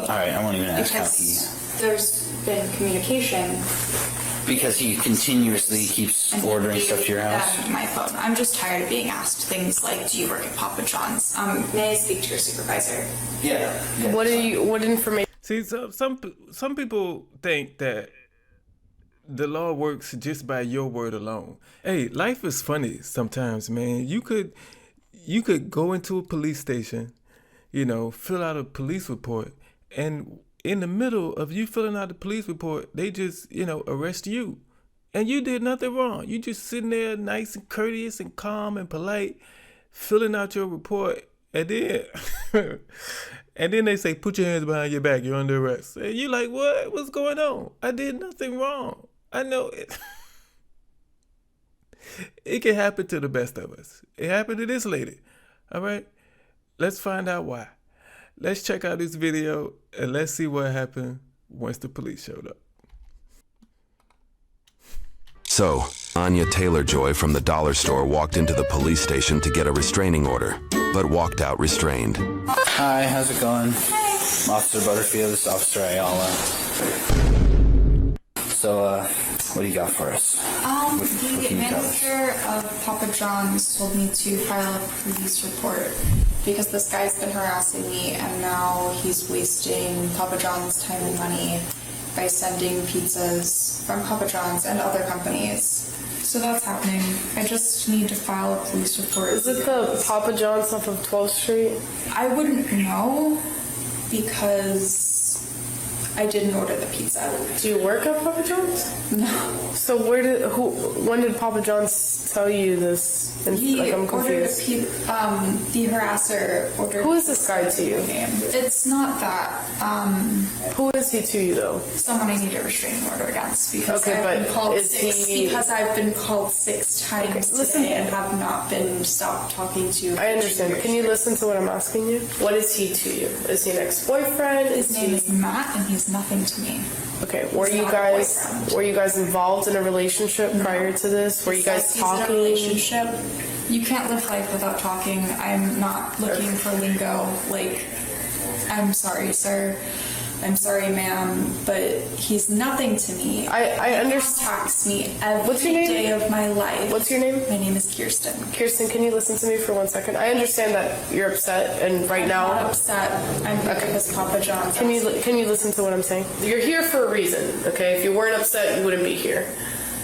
All right, I won't even ask how he... There's been communication. Because he continuously keeps ordering stuff to your house? My phone. I'm just tired of being asked things like, do you work at Papa John's? May I speak to your supervisor? Yeah. What information? See, so some people think that the law works just by your word alone. Hey, life is funny sometimes, man. You could go into a police station, fill out a police report, and in the middle of you filling out the police report, they just, arrest you. And you did nothing wrong. You just sitting there nice and courteous and calm and polite, filling out your report. And then and then they say, put your hands behind your back, you're under arrest. And you like, what? What's going on? I did nothing wrong. I know it. It can happen to the best of us. It happened to this lady. All right? Let's find out why. Let's check out this video and let's see what happened once the police showed up. So, Anya Taylor-Joy from the dollar store walked into the police station to get a restraining order, but walked out restrained. Hi, how's it going? Hey. Officer Butterfield, this is Officer Ayala. So, what do you got for us? The manager of Papa John's told me to file a police report because this guy's been harassing me and now he's wasting Papa John's time and money by sending pizzas from Papa John's and other companies. So that's happening. I just need to file a police report. Is it the Papa John's off of 12th Street? I wouldn't know because I didn't order the pizza. Do you work at Papa John's? No. So when did Papa John's tell you this? I'm confused. The harasser ordered. Who is this guy to you? It's not that. Who is he to you though? Someone I need a restraining order against because Okay, I've been called because I've been called 6 times today and have not been stopped talking to. I understand. Can you listen to what I'm asking you? What is he to you? Is he an ex-boyfriend? His name is Matt and he's nothing to me. Okay, were you guys involved in a relationship prior to this? Were you guys talking? In a relationship. You can't live life without talking. I'm not looking for lingo. I'm sorry, sir. I'm sorry, ma'am, but he's nothing to me. I understand. He contacts me every day of my life. What's your name? My name is Kirsten. Kirsten, can you listen to me for 1 second? I understand that you're upset, and I'm not upset. I'm here because Papa John's. Can you listen to what I'm saying? You're here for a reason, okay? If you weren't upset, you wouldn't be here.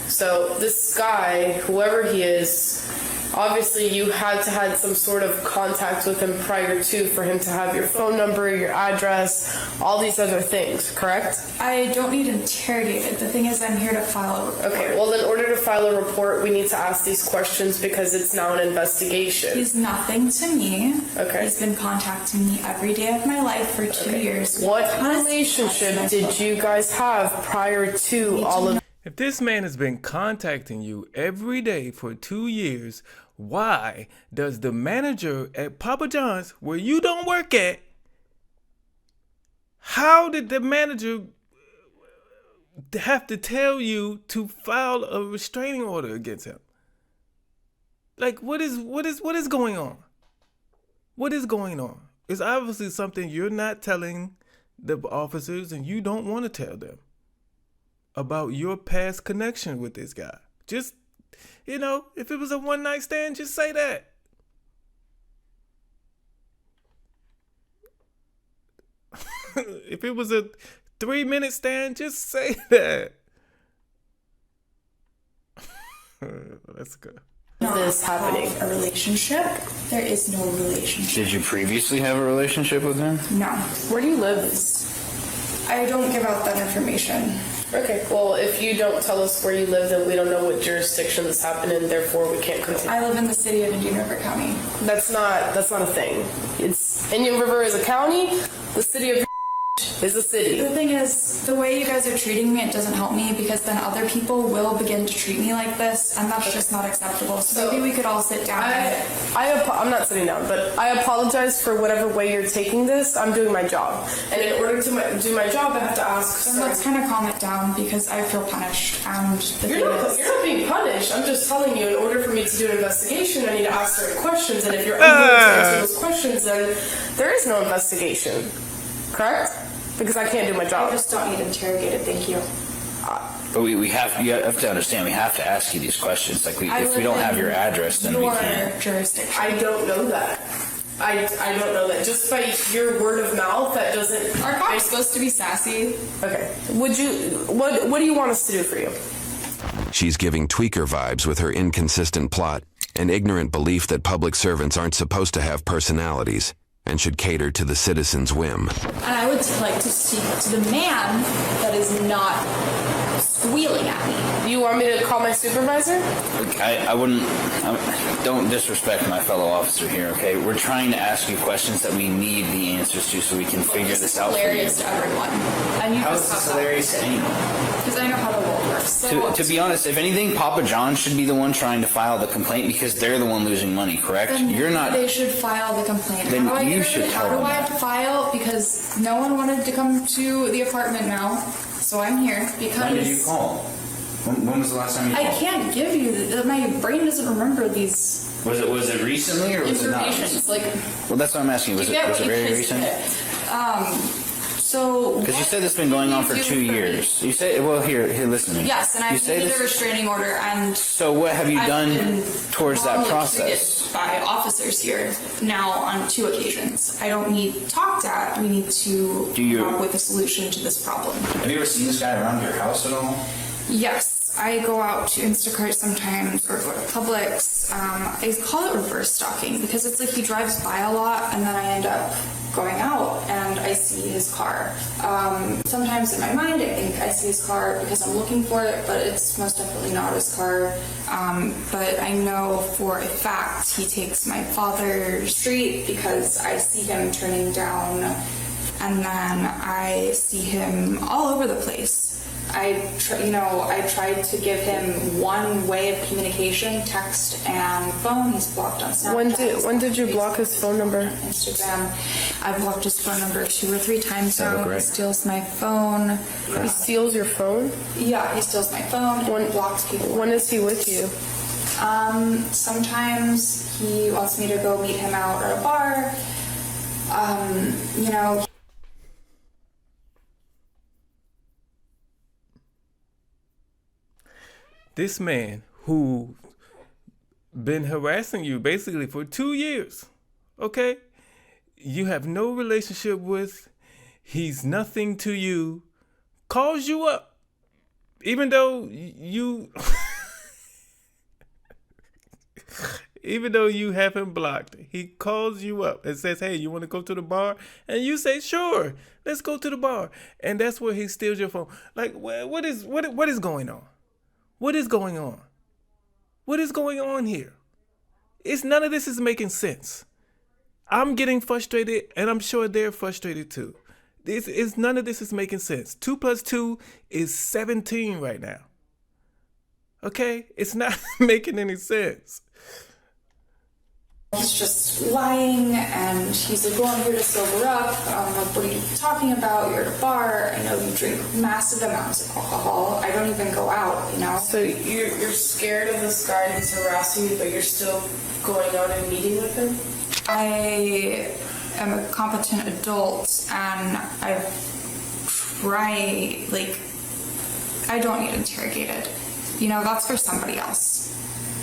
So this guy, whoever he is, obviously you had to have some sort of contact with him prior to for him to have your phone number, your address, all these other things, correct? I don't need interrogated. The thing is I'm here to file a report. Okay, well in order to file a report, we need to ask these questions because it's now an investigation. He's nothing to me. Okay. He's been contacting me every day of my life for 2 years. What relationship did you guys have prior to all of? If this man has been contacting you every day for 2 years, why does the manager at Papa John's, where you don't work at, how did the manager have to tell you to file a restraining order against him? What is going on? What is going on? It's obviously something you're not telling the officers and you don't want to tell them about your past connection with this guy. Just, if it was a one-night stand, just say that. If it was a 3-minute stand, just say that. Let's go. This happening. A relationship? There is no relationship. Did you previously have a relationship with him? No. Where do you live? I don't give out that information. Okay, well, if you don't tell us where you live, then we don't know what jurisdiction this happened in, therefore we can't continue. I live in the city of Indian River County. That's not a thing. Indian River is a county, the city of is a city. The thing is, the way you guys are treating me, it doesn't help me because then other people will begin to treat me like this, and that's just not acceptable. So maybe we could all sit down. I'm not sitting down, but I apologize for whatever way you're taking this. I'm doing my job, and in order to do my job, I have to ask. Then let's kind of calm it down because I feel punished. And you're not being punished. I'm just telling you, in order for me to do an investigation, I need to ask certain questions, and if you're unwilling to answer those questions, then there is no investigation. Correct? because I can't do my I job. just don't need interrogated, thank you. But you have to understand, we have to ask you these questions. Like, if we don't have your address, then we can't. Your jurisdiction. I don't know that. I don't know that. Just by your word of mouth, that doesn't. Our cop's supposed to be sassy. Okay. What do you want us to do for you? She's giving tweaker vibes with her inconsistent plot, an ignorant belief that public servants aren't supposed to have personalities and should cater to the citizen's whim. And I would like to speak to the man that is not squealing at me. You want me to call my supervisor? Look, I wouldn't. Don't disrespect my fellow officer here, okay? We're trying to ask you questions that we need the answers to so we can figure this out for you. Hilarious to everyone. And you How is this hilarious to anyone? Because I know how the world works. So, To be honest, if anything, Papa John should be the one trying to file the complaint because they're the one losing money, correct? then You're not. They should file the complaint. Then How do I you get should it? tell How do them I have to file? Because no one wanted to come to the apartment now, so I'm here. Because When did you call? When was the last time you I called? can't give you. My brain doesn't remember these Was it recently or was it not? information. It's like Well, that's what I'm asking. Was you it get what you very pay recent? for. So Because you said it's been going on for 2 years. You say, well, here, listen to me. yes, and you I've say needed a this. restraining order, and So what have you I've done been towards that wrongly process? treated by officers here now on 2 occasions. I don't need talked at. We need to Do you- come up with a solution to this problem. Have you ever seen this guy around your house at all? Yes, I go out to Instacart sometimes or go to Publix. I call it reverse stalking because it's like he drives by a lot and then I end up going out and I see his car. Sometimes in my mind I think I see his car because I'm looking for it, but it's most definitely not his car. But I know for a fact he takes my father's street because I see him turning down and then I see him all over the place. I tried to give him one way of communication, text and phone. He's blocked on Snapchat. When did you block his phone number? Instagram. I've blocked his phone number 2 or 3 times that now. look right? He steals my phone. He steals your phone? Yeah, he steals my phone and blocks people. When is he with you? Sometimes he wants me to go meet him out at a bar. This man who been harassing you basically for 2 years, okay? You have no relationship with, he's nothing to you, calls you up, even though you, even though you have him blocked, he calls you up and says, hey, you want to go to the bar? And you say, sure, let's go to the bar. And that's where he steals your phone. Like, what is going on? What is going on? What is going on here? None of this is making sense. I'm getting frustrated, and I'm sure they're frustrated too. None of this is making sense. 2 + 2 is 17 right now. Okay? It's not making any sense. He's just lying, and he's like, well, I'm here to sober up. What are you talking about? You're at a bar. I know you drink massive amounts of alcohol. I don't even go out, So you're scared of this guy who's harassing you, but you're still going out and meeting with him? I am a competent adult, and I don't get interrogated. That's for somebody else.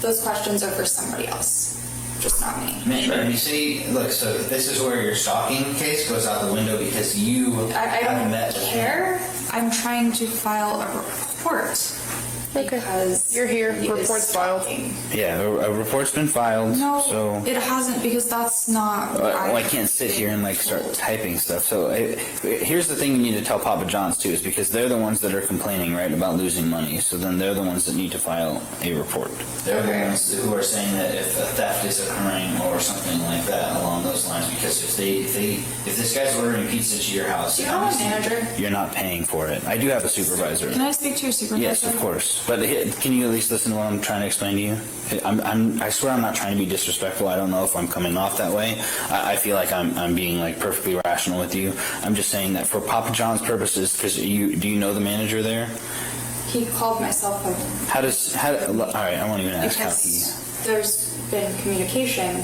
Those questions are for somebody else. Just not me. Man, you see, look, so this is where your stalking case goes out the window because you I haven't don't met with him. care. I'm trying to file a report. Okay. Because You're here. he is Report's filed. stalking. Yeah, a report's been filed. No, So it hasn't because that's not. well, I can't sit here and start typing stuff. So here's the thing you need to tell Papa John's too, is because they're the ones that are complaining, right, about losing money. So then they're the ones that need to file a report. They're the ones who are saying that if a theft is occurring or something like that along those lines. Because if this guy's ordering pizza to your house, Do you have a obviously manager? you're not paying for it. I do have a supervisor. Can I speak to your supervisor? Yes, of course. But can you at least listen to what I'm trying to explain to you? I swear I'm not trying to be disrespectful. I don't know if I'm coming off that way. I feel like I'm being perfectly rational with you. I'm just saying that for Papa John's purposes, because do you know the manager there? He called my cell phone. All right, I won't even ask how he. Because there's been communication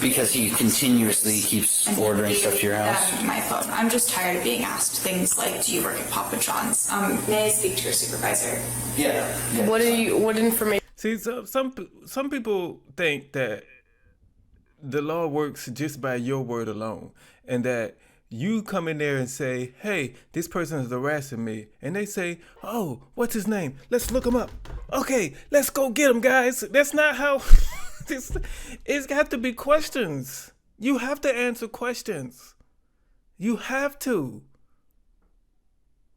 Because he continuously keeps ordering stuff to your house? My phone. I'm just tired of being asked things like, do you work at Papa John's? May I speak to your supervisor? Yeah. What information? See, some people think that the law works just by your word alone, and that you come in there and say, hey, this person is harassing me, and they say, oh, what's his name? Let's look him up. Okay, let's go get him, guys. That's not how. It's got to be questions. You have to answer questions. You have to.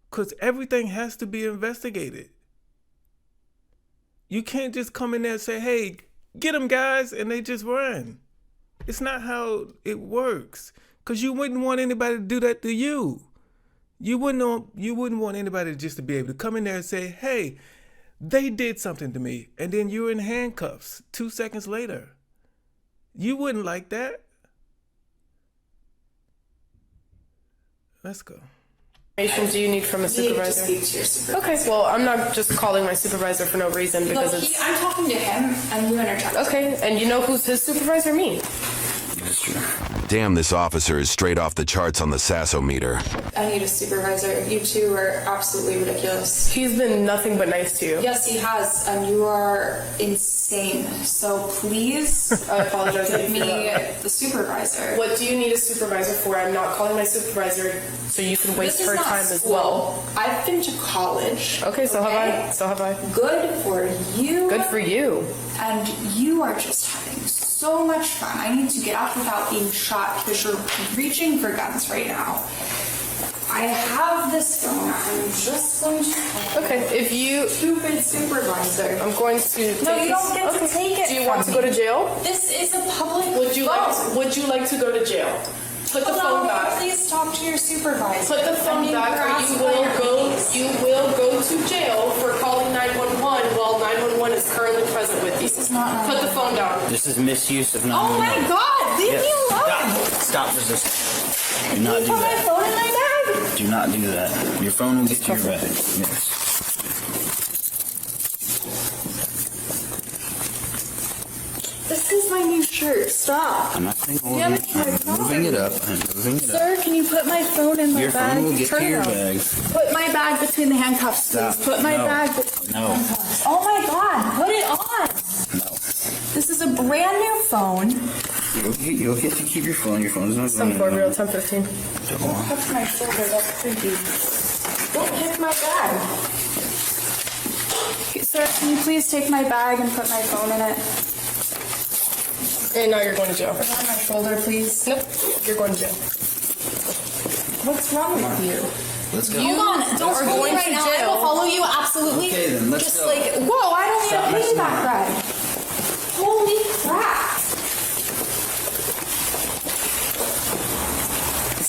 Because everything has to be investigated. You can't just come in there and say, hey, get them, guys, and they just run. It's not how it works. Because you wouldn't want anybody to do that to you. You wouldn't want anybody just to be able to come in there and say, hey, they did something to me, and then you're in handcuffs 2 seconds later. You wouldn't like that. Let's go. Do you need from a supervisor? Speak to your supervisor. Okay, well, I'm not just calling my supervisor for no reason because it's... I'm talking to him, and you interject. Okay, and you know who's his supervisor? Me. That's true. Damn, this officer is straight off the charts on the Sassometer. I need a supervisor. You two are absolutely ridiculous. He's been nothing but nice to you. Yes, he has, and you are insane. So please, I apologize. give me the supervisor. What do you need a supervisor for? I'm not calling my supervisor so you can waste This is her not time as school. well. I've been to college. Okay, so have I. Good for you. Good for you. And you are just having so much fun. I need to get up without being shot because you're reaching for guns right now. I have this phone. I'm just going to... Okay, if you... Stupid supervisor. I'm going to... No, you don't get to take it. Do you want to go to jail? This is a public Would you phone. like to go to jail? Put the phone back. Please talk to your supervisor. Put the phone back, or you will go to jail for calling 911 while 911 is currently present with you. This is not... Put the phone down. This is misuse of 911. Oh my God! Leave me alone! Stop resisting. Do not do Put my that. phone in my bag. Do not do that. Your phone will get to your bag. Yes. This is my new shirt. Stop. I'm not saying hold Yeah, it. I'm moving it up. I'm moving it up. Sir, can you put my phone in my Your bag? phone will get Turn to it your off. bag. Put my bag between the handcuffs, please. Stop. Put my No. bag between No. the handcuffs. Oh my God, put it on. No. This is a brand new phone. You'll get to keep your phone. Your phone's not going 740 1015. Touch my shoulder, that's creepy. Don't hit my bag. Sir, can you please take my bag and put my phone in it? And now you're going to jail. Put it on my shoulder, please. Nope, you're going to jail. What's wrong with you? Let's go. Hold on, don't are hold going me right to now. I jail. will follow you absolutely. Okay, then, let's Just go. like, whoa, I don't Stop need a messing piggyback around. ride. Holy crap.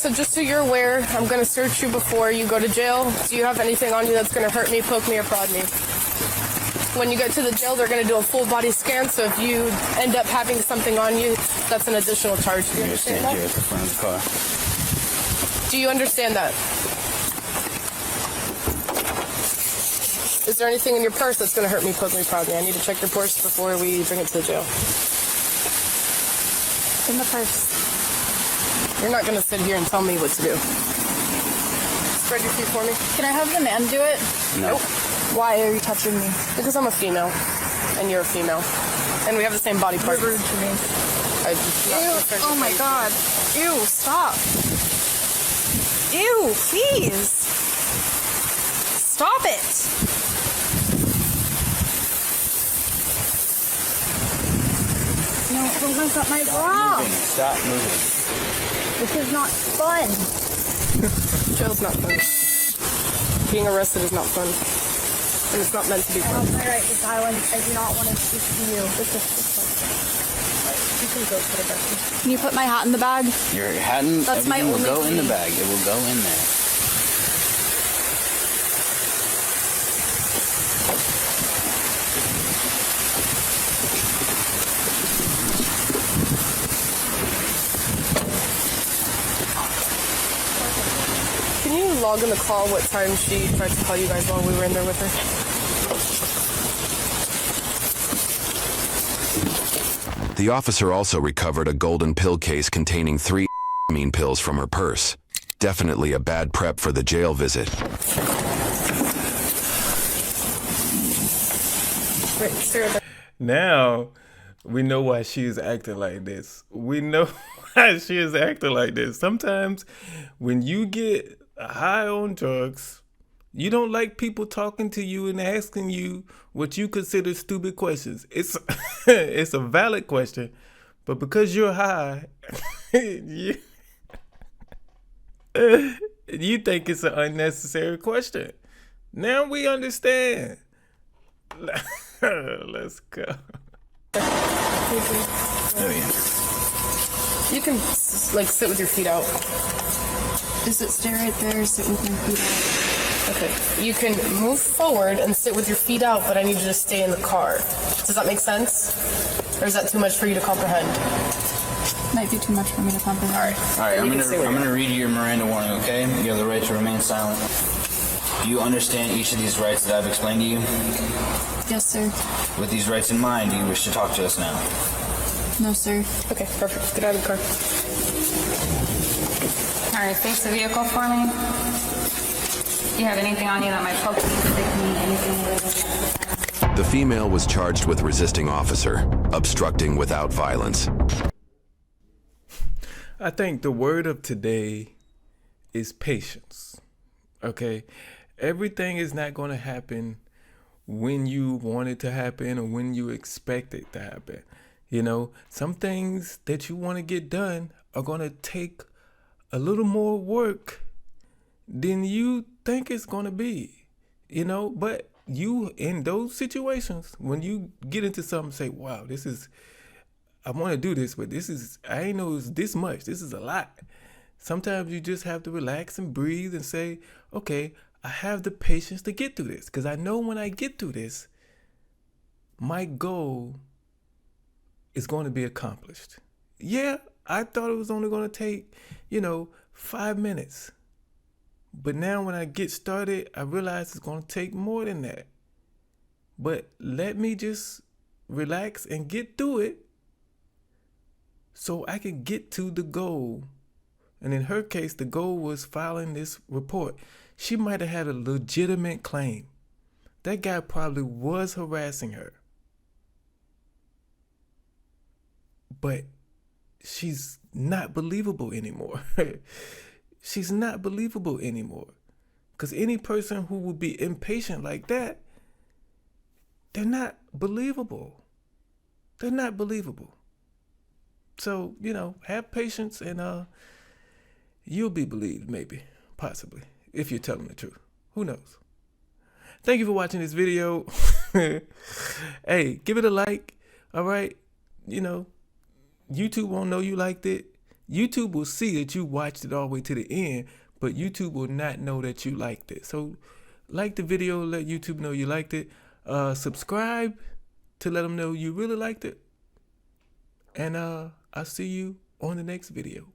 So just so you're aware, I'm going to search you before you go to jail. Do you have anything on you that's going to hurt me, poke me, or prod me? When you get to the jail, they're going to do a full body scan, so if you end up having something on you, that's an additional charge. Do you You're understand stand here that? at the front of the car. Do you understand that? Is there anything in your purse that's going to hurt me, poke me, prod me? I need to check your purse before we bring it to the jail. In the purse. You're not going to sit here and tell me what to do. Spread your feet for me. Can I have the man do it? No. Why are you touching me? Because I'm a female, and you're a female. And we have the same body part. You're rude to me. Ew, oh my God. Ew, stop. Ew, please. Stop it. No, don't mess up my bra. Stop moving. This is not fun. Jail's not fun. Being arrested is not fun. And it's not meant to be I fun. have my right to silence. I do not want to speak to you. You can go put it back in. Can you put my hat in the bag? Your hat and That's my everything will only go in the key. bag. It will go in there. Can you log in the call what time she tried to call you guys while we were in there with her? The officer also recovered a golden pill case containing 3 mean pills from her purse. Definitely a bad prep for the jail visit. Wait, Sarah, Now, we know why she is acting like this. We know why she is acting like this. Sometimes when you get high on drugs, you don't like people talking to you and asking you what you consider stupid questions. It's it's a valid question, but because you're high, you, you think it's an unnecessary question. Now we understand. Let's go. you can like sit with your feet out. Does it stay right there or sit with my feet out? Okay, you can move forward and sit with your feet out, but I need you to stay in the car. Does that make sense? Or is that too much for you to comprehend? Might be too much for me to comprehend. All right, I'm gonna read you your Miranda warning, okay? You have the right to remain silent. Do you understand each of these rights that I've explained to you? Yes, sir. With these rights in mind, do you wish to talk to us now? No, sir. Okay, perfect. Get out of the car. All right, face the vehicle for me. Do you have anything on you that might poke me, stick me, anything related? The female was charged with resisting officer, obstructing without violence. I think the word of today is patience. Okay? Everything is not going to happen when you want it to happen or when you expect it to happen. You know, some things that you want to get done are going to take a little more work than you think it's going to be. You know, but you, in those situations, when you get into something, say, wow, I want to do this, but I ain't know it's this much. This is a lot. Sometimes you just have to relax and breathe and say, okay, I have the patience to get through this. Because I know when I get through this, my goal is going to be accomplished. Yeah, I thought it was only going to take, 5 minutes. But now when I get started, I realize it's going to take more than that. But let me just relax and get through it so I can get to the goal. And in her case, the goal was filing this report. She might have had a legitimate claim. That guy probably was harassing her. But she's not believable anymore. She's not believable anymore. Because any person who would be impatient like that, they're not believable. They're not believable. So, have patience and you'll be believed, maybe, possibly, if you're telling the truth. Who knows? Thank you for watching this video. Hey, give it a like, all right? YouTube won't know you liked it. YouTube will see that you watched it all the way to the end, but YouTube will not know that you liked it. So like the video, let YouTube know you liked it. Subscribe to let them know you really liked it. And I'll see you on the next video.